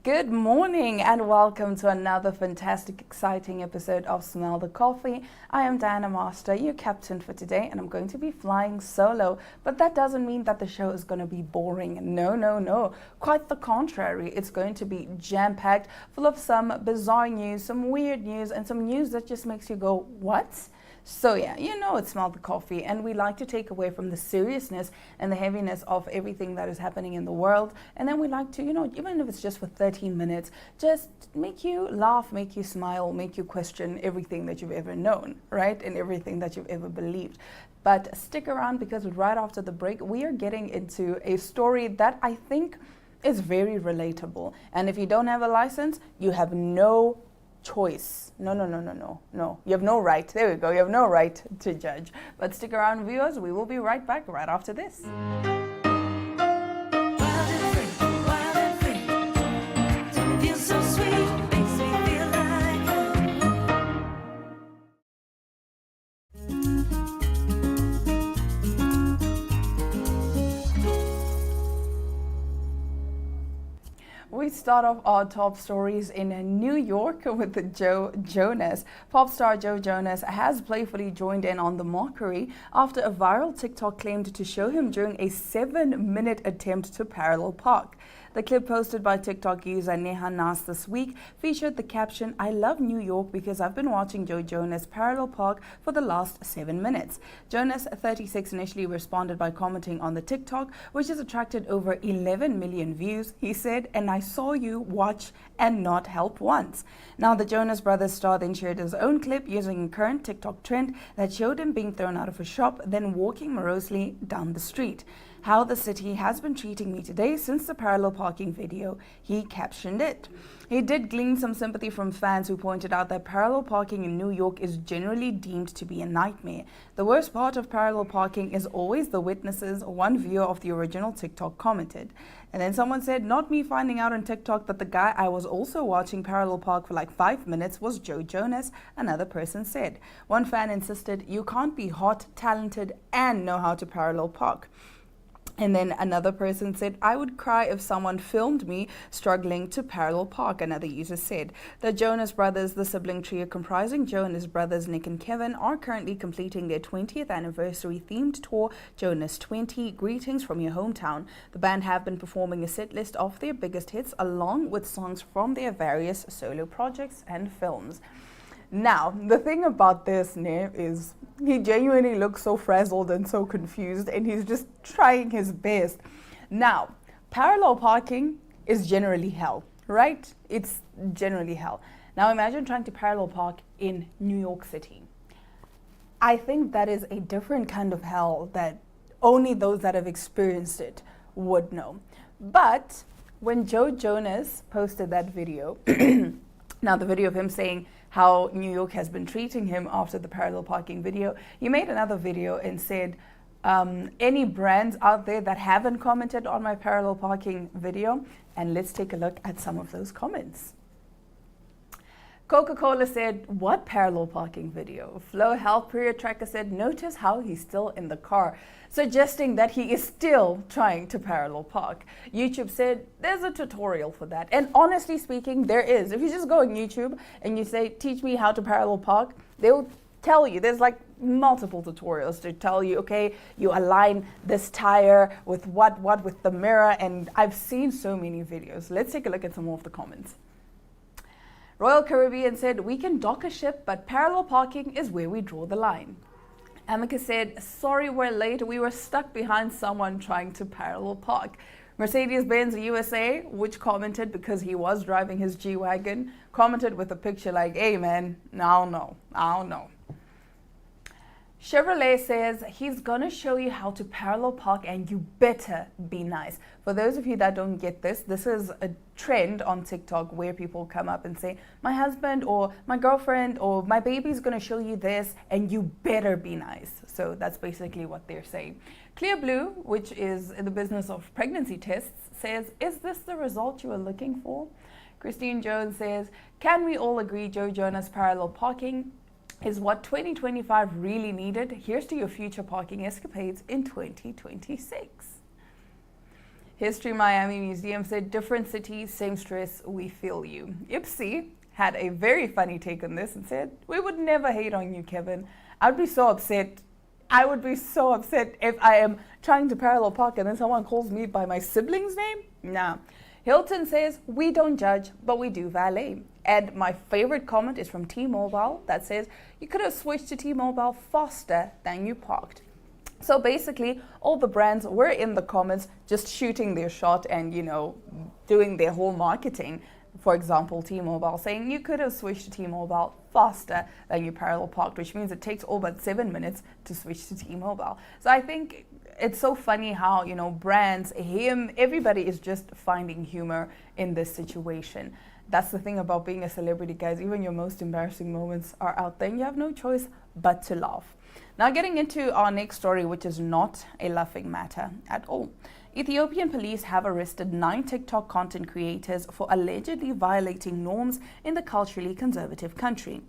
Good morning and welcome to another fantastic, exciting episode of Smell the Coffee. I am Diana Master, your captain for today, and I'm going to be flying solo. But that doesn't mean that the show is going to be boring. No. Quite the contrary. It's going to be jam-packed, full of some bizarre news, some weird news, and some news that just makes you go, what? So yeah, it's Smell the Coffee, and we like to take away from the seriousness and the heaviness of everything that is happening in the world, and then we like to, even if it's just for 13 minutes, just make you laugh, make you smile, make you question everything that you've ever known, right? And everything that you've ever believed. But stick around, because right after the break, we are getting into a story that I think is very relatable. And if you don't have a license, you have no choice. No. You have no right. There we go. You have no right to judge. But stick around, viewers. We will be right back right after this. We start off our top stories in New York with Joe Jonas. Pop star Joe Jonas has playfully joined in on the mockery after a viral TikTok claimed to show him during a 7-minute attempt to parallel park. The clip posted by TikTok user Neha Nas this week featured the caption, "I love New York because I've been watching Joe Jonas parallel park for the last 7 minutes." Jonas, 36, initially responded by commenting on the TikTok, which has attracted over 11 million views. He said, "And I saw you watch and not help once." Now, the Jonas Brothers star then shared his own clip using a current TikTok trend that showed him being thrown out of a shop, then walking morosely down the street. "How the city has been treating me today since the parallel parking video," he captioned it. He did glean some sympathy from fans who pointed out that parallel parking in New York is generally deemed to be a nightmare. "The worst part of parallel parking is always the witnesses," one viewer of the original TikTok commented. And then someone said, "Not me finding out on TikTok that the guy I was also watching parallel park for like 5 minutes was Joe Jonas," another person said. One fan insisted, "You can't be hot, talented, and know how to parallel park." And then another person said, "I would cry if someone filmed me struggling to parallel park," another user said. The Jonas Brothers, the sibling trio comprising Joe and his brothers Nick and Kevin, are currently completing their 20th anniversary themed tour, Jonas 20, Greetings from Your Hometown. The band have been performing a set list of their biggest hits along with songs from their various solo projects and films. Now, the thing about this, is he genuinely looks so frazzled and so confused, and he's just trying his best. Now, parallel parking is generally hell, right? It's generally hell. Now, imagine trying to parallel park in New York City. I think that is a different kind of hell that only those that have experienced it would know. But when Joe Jonas posted that video, now the video of him saying how New York has been treating him after the parallel parking video, he made another video and said, "Any brands out there that haven't commented on my parallel parking video?" And let's take a look at some of those comments. Coca-Cola said, "What parallel parking video?" Flow Health Period Tracker said, "Notice how he's still in the car," suggesting that he is still trying to parallel park. YouTube said, "There's a tutorial for that." And honestly speaking, there is. If you just go on YouTube and you say, "Teach me how to parallel park," they'll tell you. There's like multiple tutorials to tell you, okay, you align this tire with what with the mirror. And I've seen so many videos. Let's take a look at some more of the comments. Royal Caribbean said, "We can dock a ship, but parallel parking is where we draw the line." Amicus said, "Sorry we're late. We were stuck behind someone trying to parallel park." Mercedes-Benz USA, which commented because he was driving his G-Wagon, commented with a picture like, "Hey man, I don't know. Chevrolet says he's gonna show you how to parallel park and you better be nice. For those of you that don't get this, this is a trend on TikTok where people come up and say, "My husband or my girlfriend or my baby's gonna show you this and you better be nice." So that's basically what they're saying. Clear Blue, which is in the business of pregnancy tests, says, "Is this the result you were looking for?" Christine Jones says, "Can we all agree Joe Jonas parallel parking is what 2025 really needed? Here's to your future parking escapades in 2026. History Miami Museum said, different cities, same stress, we feel you. Ipsy had a very funny take on this and said, we would never hate on you, Kevin. I'd be so upset. I would be so upset if I am trying to parallel park and then someone calls me by my sibling's name. Nah. Hilton says, we don't judge, but we do valet. And my favorite comment is from T-Mobile that says, you could have switched to T-Mobile faster than you parked. So basically, all the brands were in the comments just shooting their shot and, doing their whole marketing. For example, T-Mobile saying you could have switched to T-Mobile faster than you parallel parked, which means it takes all but 7 minutes to switch to T-Mobile. So I think it's so funny how, brands, everybody is just finding humor in this situation. That's the thing about being a celebrity, guys. Even your most embarrassing moments are out there and you have no choice but to laugh. Now getting into our next story, which is not a laughing matter at all. Ethiopian police have arrested 9 TikTok content creators for allegedly violating norms in the culturally conservative country.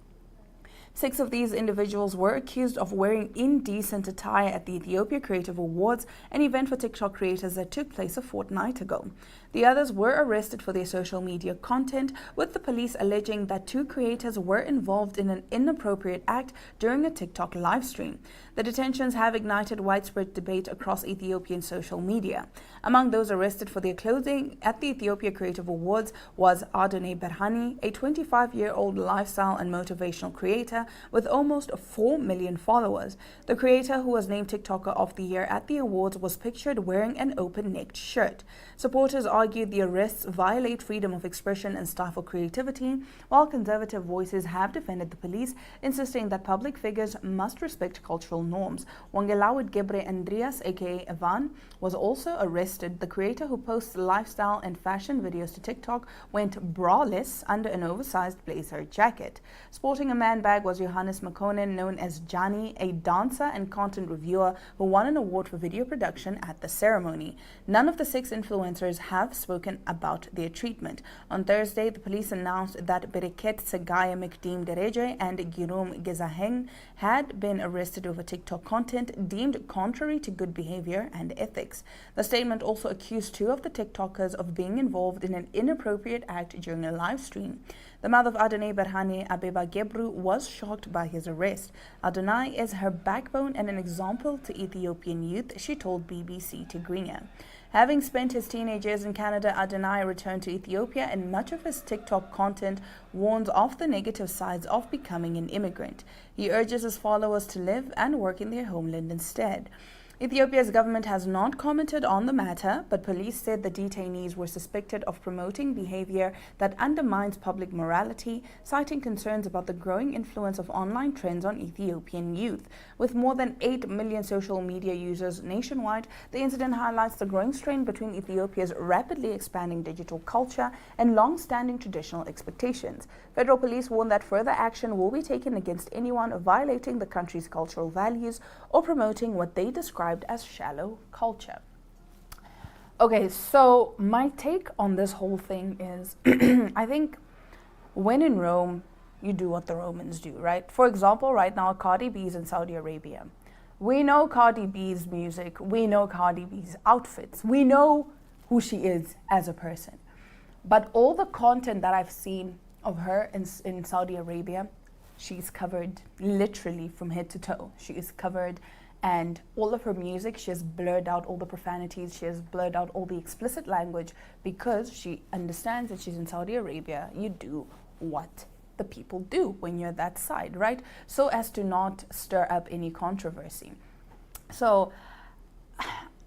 6 of these individuals were accused of wearing indecent attire at the Ethiopia Creative Awards, an event for TikTok creators that took place a fortnight ago. The others were arrested for their social media content, with the police alleging that 2 creators were involved in an inappropriate act during a TikTok livestream. The detentions have ignited widespread debate across Ethiopian social media. Among those arrested for their clothing at the Ethiopia Creative Awards was Adonai Berhane, a 25-year-old lifestyle and motivational creator with almost 4 million followers. The creator, who was named TikToker of the Year at the awards, was pictured wearing an open-necked shirt. Supporters argued the arrests violate freedom of expression and stifle creativity, while conservative voices have defended the police, insisting that public figures must respect cultural norms. Wangelawit Gebre Andreas, aka Ivan, was also arrested. The creator, who posts lifestyle and fashion videos to TikTok, went braless under an oversized blazer jacket. Sporting a man bag was Johannes Makonnen, known as Johnny, a dancer and content reviewer who won an award for video production at the ceremony. None of the 6 influencers have spoken about their treatment. On Thursday, the police announced that Bereket Segaya Mekdim Dereje and Girum Gezaheng had been arrested over TikTok content deemed contrary to good behavior and ethics. The statement also accused 2 of the TikTokers of being involved in an inappropriate act during a live stream. The mother of Adonai Berhane, Abeba Gebru, was shocked by his arrest. Adonai is her backbone and an example to Ethiopian youth, she told BBC Tigrinya. Having spent his teenage years in Canada, Adonai returned to Ethiopia, and much of his TikTok content warns of the negative sides of becoming an immigrant. He urges his followers to live and work in their homeland instead. Ethiopia's government has not commented on the matter, but police said the detainees were suspected of promoting behavior that undermines public morality, citing concerns about the growing influence of online trends on Ethiopian youth. With more than 8 million social media users nationwide, the incident highlights the growing strain between Ethiopia's rapidly expanding digital culture and long-standing traditional expectations. Federal police warn that further action will be taken against anyone violating the country's cultural values or promoting what they describe as shallow culture. Okay, so my take on this whole thing is I think when in Rome, you do what the Romans do, right? For example, right now, Cardi B is in Saudi Arabia. We know Cardi B's music. We know Cardi B's outfits. We know who she is as a person. But all the content that I've seen of her in Saudi Arabia, she's covered literally from head to toe. She is covered. And all of her music, she has blurred out all the profanities, she has blurred out all the explicit language, because she understands that she's in Saudi Arabia. You do what the people do when you're that side, right? So as to not stir up any controversy. So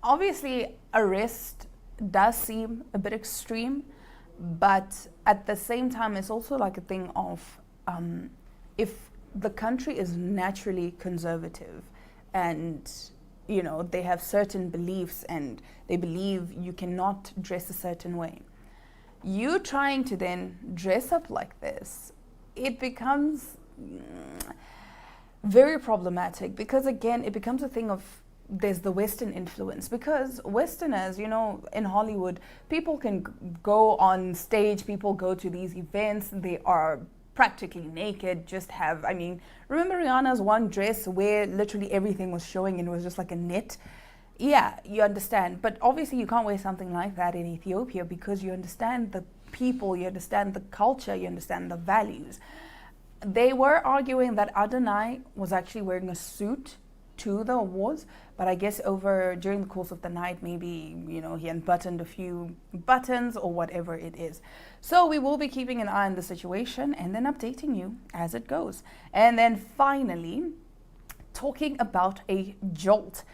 obviously arrest does seem a bit extreme, but at the same time, it's also like a thing of if the country is naturally conservative, and they have certain beliefs and they believe you cannot dress a certain way, you trying to then dress up like this, it becomes very problematic, because again it becomes a thing of there's the Western influence, because Westerners, in Hollywood, people can go on stage, people go to these events, they are practically naked, remember Rihanna's one dress where literally everything was showing and it was just like a net? Yeah, you understand. But obviously, you can't wear something like that in Ethiopia because you understand the people, you understand the culture, you understand the values. They were arguing that Adonai was actually wearing a suit to the awards, but I guess over during the course of the night, maybe, he unbuttoned a few buttons or whatever it is. So we will be keeping an eye on the situation and then updating you as it goes. And then finally, talking about a jolt.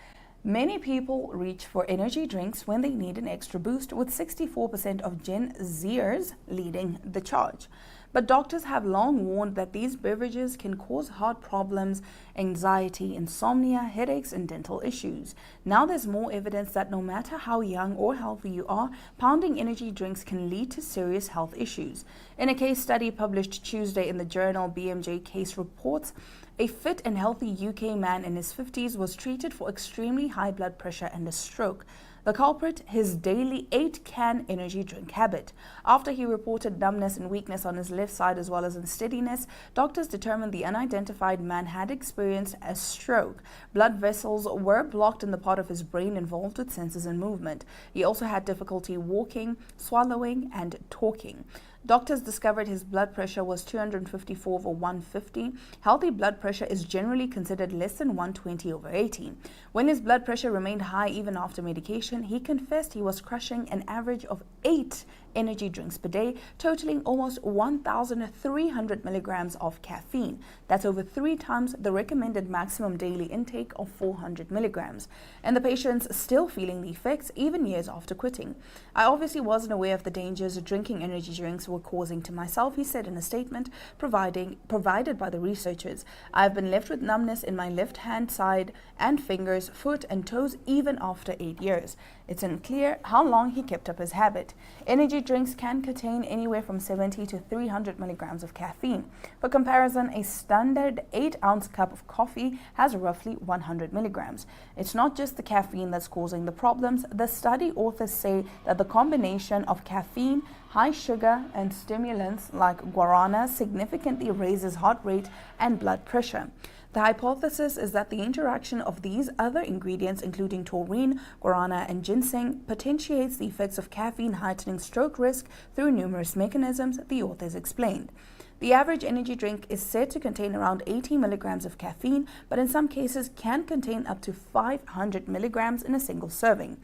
Many people reach for energy drinks when they need an extra boost, with 64% of Gen Zers leading the charge. But doctors have long warned that these beverages can cause heart problems, anxiety, insomnia, headaches, and dental issues. Now there's more evidence that no matter how young or healthy you are, pounding energy drinks can lead to serious health issues. In a case study published Tuesday in the journal BMJ Case Reports, a fit and healthy UK man in his 50s was treated for extremely high blood pressure and a stroke. The culprit, his daily 8-can energy drink habit. After he reported numbness and weakness on his left side as well as unsteadiness, doctors determined the unidentified man had experienced a stroke. Blood vessels were blocked in the part of his brain involved with senses and movement. He also had difficulty walking, swallowing, and talking. Doctors discovered his blood pressure was 254/150. Healthy blood pressure is generally considered less than 120/80. When his blood pressure remained high even after medication, he confessed he was crushing an average of 8 energy drinks per day, totaling almost 1,300 milligrams of caffeine. That's over 3 times the recommended maximum daily intake of 400 milligrams. And the patient's still feeling the effects even years after quitting. I obviously wasn't aware of the dangers drinking energy drinks were causing to myself, he said in a statement provided by the researchers. I've been left with numbness in my left hand side and fingers, foot and toes even after 8 years. It's unclear how long he kept up his habit. Energy drinks can contain anywhere from 70 to 300 milligrams of caffeine. For comparison, a standard 8-ounce cup of coffee has roughly 100 milligrams. It's not just the caffeine that's causing the problems. The study authors say that the combination of caffeine, high sugar, and stimulants like guarana significantly raises heart rate and blood pressure. The hypothesis is that the interaction of these other ingredients, including taurine, guarana, and ginseng, potentiates the effects of caffeine, heightening stroke risk through numerous mechanisms, the authors explained. The average energy drink is said to contain around 80 milligrams of caffeine, but in some cases can contain up to 500 milligrams in a single serving.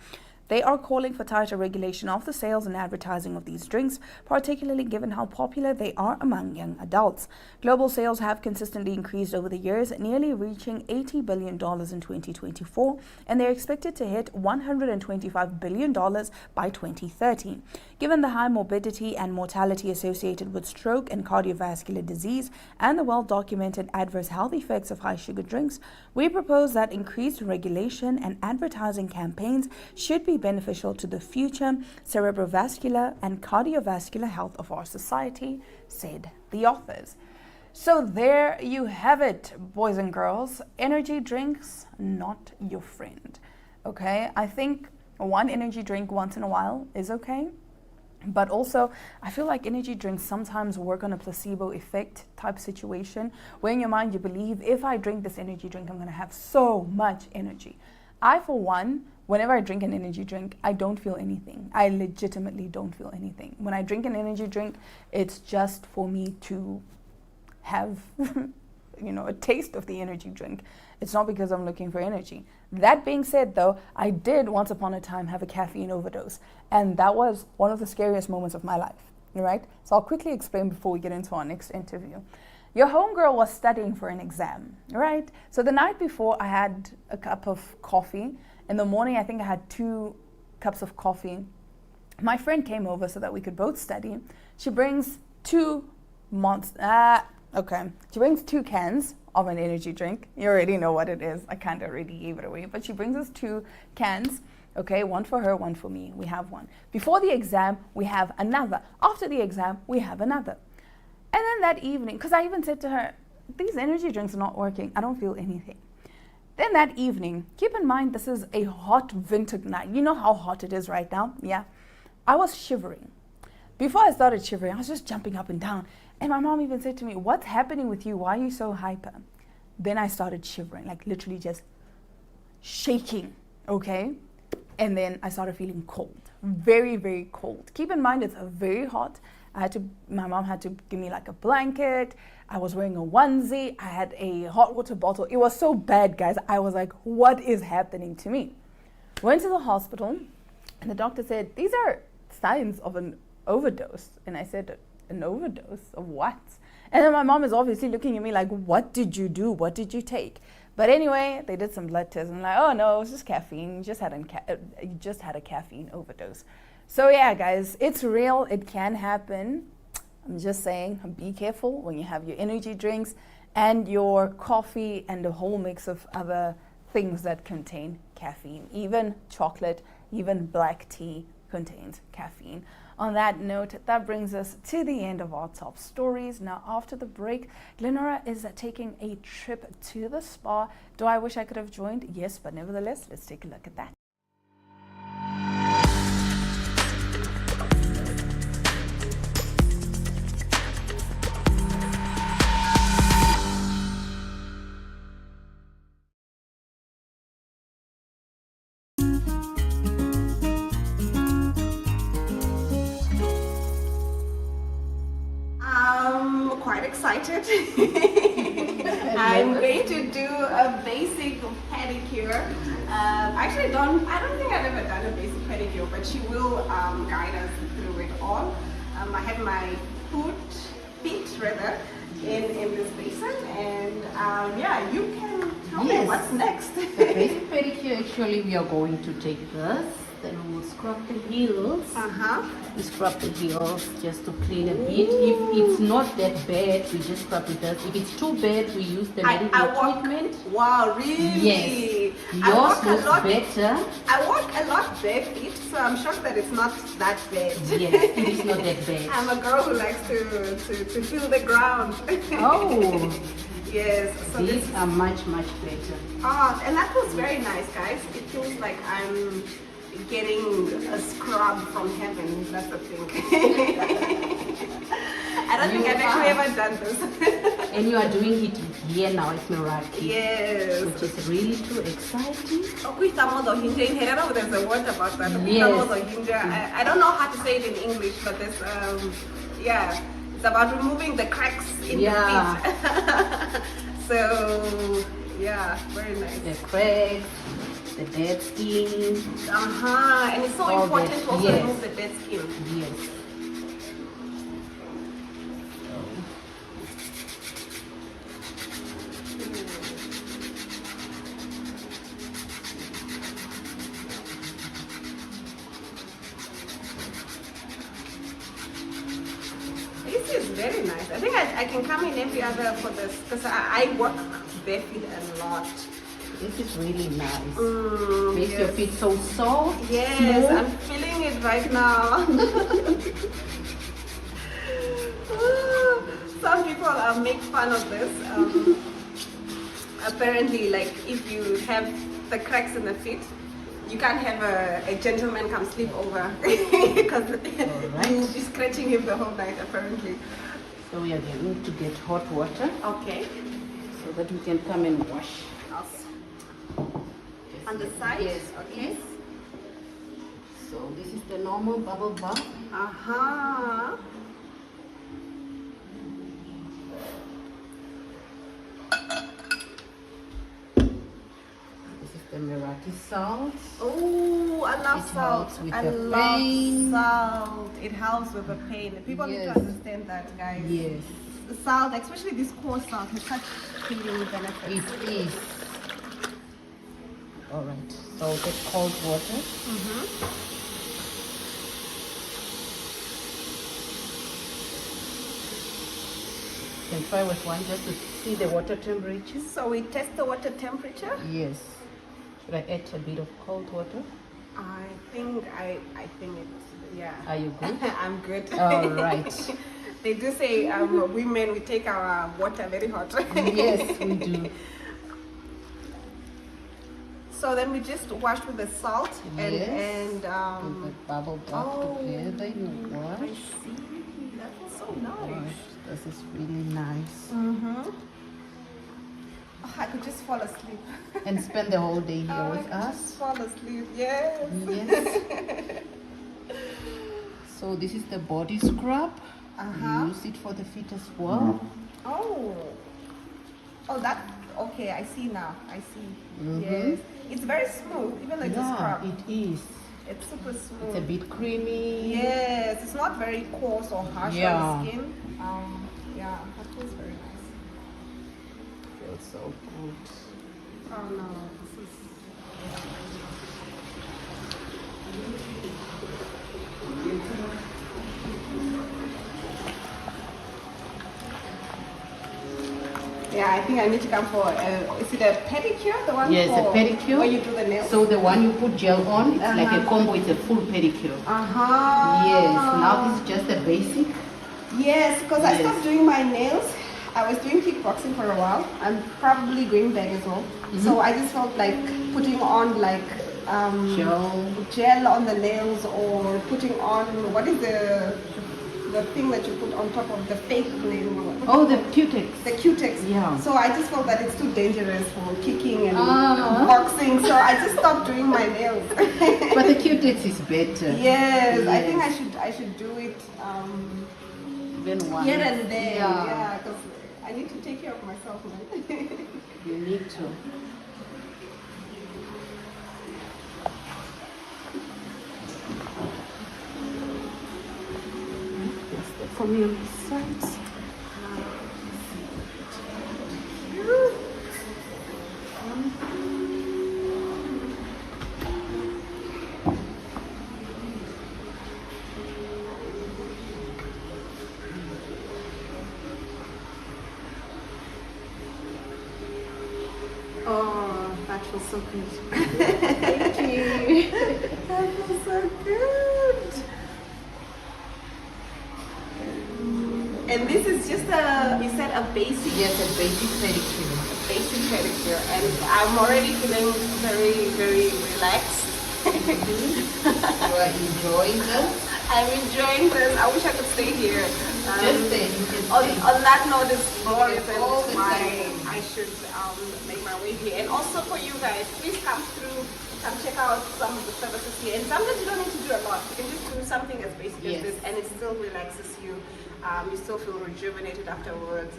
They are calling for tighter regulation of the sales and advertising of these drinks, particularly given how popular they are among young adults. Global sales have consistently increased over the years, nearly reaching $80 billion in 2024, and they're expected to hit $125 billion by 2030. Given the high morbidity and mortality associated with stroke and cardiovascular disease and the well-documented adverse health effects of high sugar drinks, we propose that increased regulation and advertising campaigns should be beneficial to the future cerebrovascular and cardiovascular health of our society, said the authors. So there you have it, boys and girls. Energy drinks, not your friend. Okay, I think one energy drink once in a while is okay. But also, I feel like energy drinks sometimes work on a placebo effect type situation, where in your mind you believe, if I drink this energy drink, I'm going to have so much energy. I, for one, whenever I drink an energy drink, I don't feel anything. I legitimately don't feel anything. When I drink an energy drink, it's just for me to have, a taste of the energy drink. It's not because I'm looking for energy. That being said, though, I did once upon a time have a caffeine overdose, and that was one of the scariest moments of my life, right? So I'll quickly explain before we get into our next interview. Your homegirl was studying for an exam, right? So the night before, I had a cup of coffee. In the morning, I think I had 2 cups of coffee. My friend came over so that we could both study. She brings 2 cans of an energy drink. You already know what it is. I kind of already gave it away. But she brings us 2 cans. Okay, one for her, one for me. We have one. Before the exam, we have another. After the exam, we have another. And then that evening, because I even said to her, these energy drinks are not working. I don't feel anything. Then that evening, keep in mind this is a hot winter night. You know how hot it is right now? Yeah. I was shivering. Before I started shivering, I was just jumping up and down. And my mom even said to me, what's happening with you? Why are you so hyper? Then I started shivering, like literally just shaking. Okay. And then I started feeling cold, very, very cold. Keep in mind, it's very hot. My mom had to give me like a blanket. I was wearing a onesie. I had a hot water bottle. It was so bad, guys. I was like, what is happening to me? Went to the hospital and the doctor said, these are signs of an overdose. And I said, an overdose of what? And then my mom is obviously looking at me like, what did you do? What did you take? But anyway, they did some blood tests and I'm like, oh no, it was just caffeine. You just had a caffeine overdose. So yeah, guys, it's real. It can happen. I'm just saying, be careful when you have your energy drinks and your coffee and a whole mix of other things that contain caffeine. Even chocolate, even black tea contains caffeine. On that note, that brings us to the end of our top stories. Now, after the break, Glenora is taking a trip to the spa. Do I wish I could have joined? Yes, but nevertheless, let's take a look at that. Quite excited. I'm going to do a basic pedicure. I don't think I've ever done a basic pedicure, but she will guide us through it all. I have my feet in this basin, and yeah, you can tell me what's next. The basic pedicure, actually, we are going to take this. Then we'll scrub the heels. We scrub the heels just to clean a bit. If it's not that bad, we just scrub it dust. If it's too bad, we use the medical treatment. Wow, really? Yes. Yours looks better. I walk a lot barefoot, so I'm shocked that it's not that bad. Yes, it is not that bad. I'm a girl who likes to feel the ground. Oh. Yes. So these are much, much better. Oh, and that was very nice, guys. It feels like I'm getting a scrub from heaven. That's the thing. I don't think I've actually ever done this. And you are doing it here now at Meraki. Yes. Which is really too exciting. I don't know if there's a word about that. Yes. I don't know how to say it in English, but there's yeah, it's about removing the cracks in the feet. So yeah, very nice. The cracks, the dead skin. And it's so important to also remove the dead skin. Yes. This is very nice. I think I can come in every other for this because I work barefoot a lot. This is really nice. Makes your feet so soft. Yes, smooth. I'm feeling it right now. Some people make fun of this. Apparently, like if you have the cracks in the feet, you can't have a gentleman come sleep over because you'll be scratching him the whole night apparently. So we are going to get hot water. Okay. So that we can come and wash. On the side? Yes, okay. So this is the normal bubble bath. This is the Meraki salt. Oh, I love salt. I love salt. It helps with the pain. People need to understand that, guys. Yes. The salt, especially this coarse salt, has such healing benefits. It is. All right. So get cold water. You can try with one just to see the water temperature. So we test the water temperature? Yes. Should I add a bit of cold water? I think it's, yeah. Are you good? I'm good. All right. They do say women, we take our water very hot. Yes, we do. So then we just wash with the salt and with the bubble bath together in the wash. I see. That was so nice. This is really nice. could just fall asleep. and spend the whole day here I with could us. just fall asleep. Yes. Yes. So this is the body scrub. Uh-huh. We use it for the feet as well. Oh. Oh, that. Okay, I see now. I see. Mhm. Yes. It's very smooth, even though it's a Yeah, scrub. it is. It's super smooth. It's a bit creamy. Yes, it's not very coarse or harsh on Yeah. the skin. Yeah, that feels very nice. Feels so good. Oh no, this is. Yeah, I think I need to come for. Is it a pedicure? The one Yes, for a pedicure. where you do the nails. So the one you put gel on, it's like a Uh-huh. combo. It's a full pedicure. Uh-huh. Yes. Now this is just a basic. Yes, because I Yes. stopped doing my nails. I was doing kickboxing for a while. I'm probably going back as well. So I just felt like putting on like gel on the nails or putting on what is the thing that you put on top of the fake nail? Oh, the Q-Tex. The Q-Tex. Yeah. So I just felt that it's too dangerous for kicking and Ah. boxing. So I just stopped doing my nails. But the Q-Tex is better. Yes, I Yes. think I should do it. Then one. Here and there, Yeah. yeah, because I need to take care of myself, man. You need to. For me on the sides. Oh, that feels so good. Thank you. That feels so good. And this is just you said a basic, Yes, a basic pedicure. basic pedicure. And I'm already feeling very, very relaxed. You are enjoying this? I'm enjoying this. I wish I could stay here. Just stay. You can On, stay. on that note, it's glorious and all the why time. I should make my way here. And also for you guys, please come through, come check out some of the services here. And sometimes you don't need to do a lot. You can just do something as basic Yes. as this, and it still relaxes you. You still feel rejuvenated afterwards.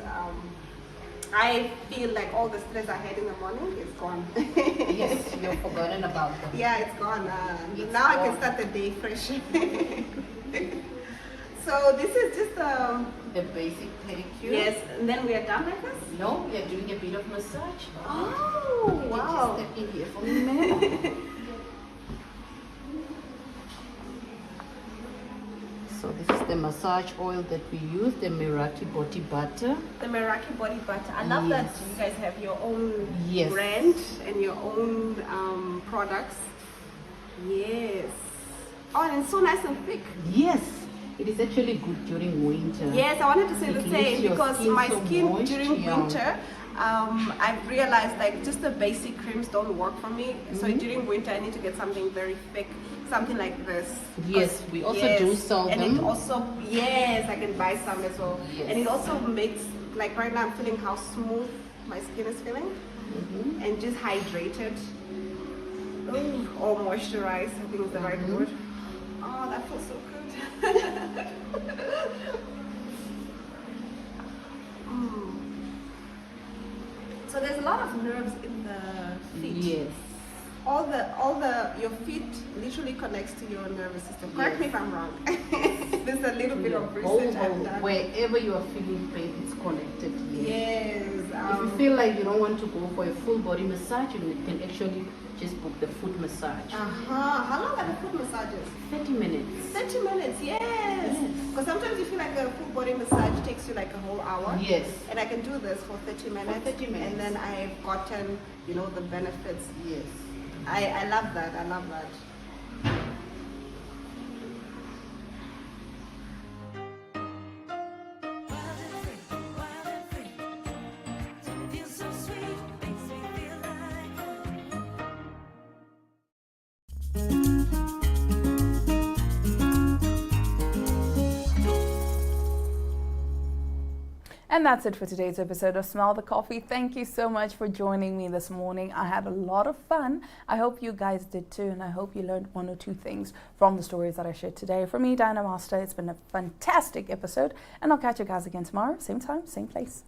I feel like all the stress I had in the morning is gone. Yes, you've forgotten about them. Yeah, it's gone. It's Now I can gone. start the day fresh. So this is just The basic pedicure. yes, and then we are done like this. No, we are doing a bit of massage. Oh, Can you wow. just step in here for me, ma'am? So this is the massage oil that we use, the Meraki body butter. The Meraki body butter. I love that Yes. you guys have your own Yes. brand and your own products. Yes. Oh, and it's so nice and thick. Yes, it is actually good during winter. Yes, I wanted to say It the leaves same your because skin my so skin moist, during yeah. winter, I've realized like just the basic creams don't work for me. So during winter, I need to get something very thick, something like this. Yes, we also do sell and them. it also, yes, I can buy some as well. Yes. And it also makes, like right now I'm feeling how smooth my skin is feeling and just hydrated. Ooh, or moisturized, I think is the right word. Oh, that feels so good. Mm. So there's a lot of nerves in the feet. Yes. All the your feet literally connects to your nervous system. Correct me if I'm wrong. There's a little bit of research I've done. Wherever you are feeling pain, it's connected here. Yes. If you feel like you don't want to go for a full body massage, you can actually just book the foot massage. How long are the foot massages? 30 minutes. 30 minutes, yes. Because sometimes you feel like a full body massage takes you like a whole hour. Yes. And I can do this for 30 minutes. 30 minutes. And then I've gotten, the benefits. Yes. I love that. I love that. And that's it for today's episode of Smell the Coffee. Thank you so much for joining me this morning. I had a lot of fun. I hope you guys did too, and I hope you learned one or two things from the stories that I shared today. For me, Diana Master, it's been a fantastic episode, and I'll catch you guys again tomorrow, same time, same place.